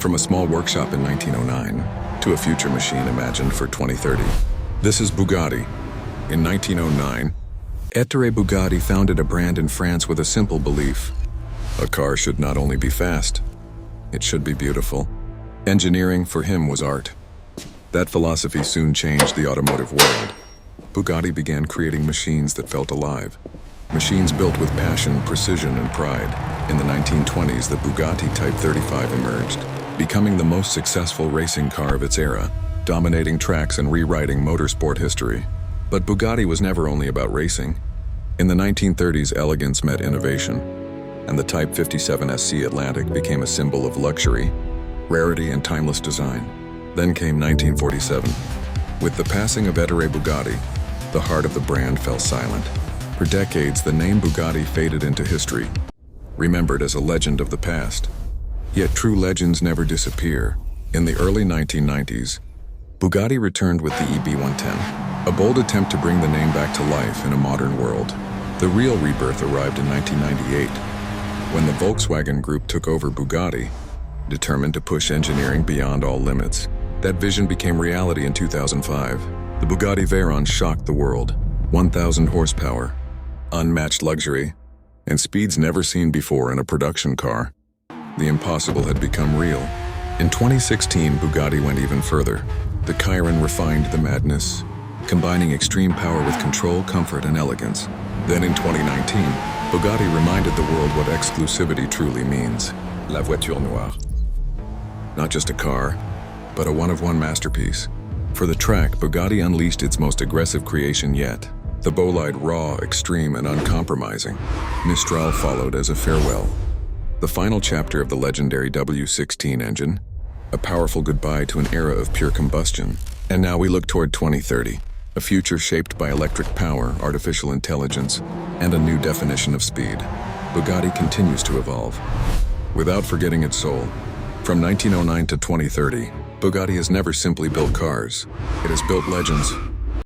From a small workshop in 1909 to a future machine imagined for 2030. This is Bugatti. In 1909, Ettore Bugatti founded a brand in France with a simple belief. A car should not only be fast, it should be beautiful. Engineering for him was art. That philosophy soon changed the automotive world. Bugatti began creating machines that felt alive. Machines built with passion, precision, and pride. In the 1920s, the Bugatti Type 35 emerged, becoming the most successful racing car of its era, dominating tracks and rewriting motorsport history. But Bugatti was never only about racing. In the 1930s, elegance met innovation, and the Type 57 SC Atlantic became a symbol of luxury, rarity, and timeless design. Then came 1947. With the passing of Ettore Bugatti, the heart of the brand fell silent. For decades, the name Bugatti faded into history, remembered as a legend of the past. Yet true legends never disappear. In the early 1990s, Bugatti returned with the EB110, a bold attempt to bring the name back to life in a modern world. The real rebirth arrived in 1998, when the Volkswagen Group took over Bugatti, determined to push engineering beyond all limits. That vision became reality in 2005. The Bugatti Veyron shocked the world. 1,000 horsepower, unmatched luxury, and speeds never seen before in a production car. The impossible had become real. In 2016, Bugatti went even further. The Chiron refined the madness, combining extreme power with control, comfort, and elegance. Then in 2019, Bugatti reminded the world what exclusivity truly means. La Voiture Noire. Not just a car, but a one-of-one masterpiece. For the track, Bugatti unleashed its most aggressive creation yet. The Bolide, raw, extreme, and uncompromising. Mistral followed as a farewell. The final chapter of the legendary W16 engine, a powerful goodbye to an era of pure combustion. And now we look toward 2030, a future shaped by electric power, artificial intelligence, and a new definition of speed. Bugatti continues to evolve, without forgetting its soul. From 1909 to 2030, Bugatti has never simply built cars. It has built legends.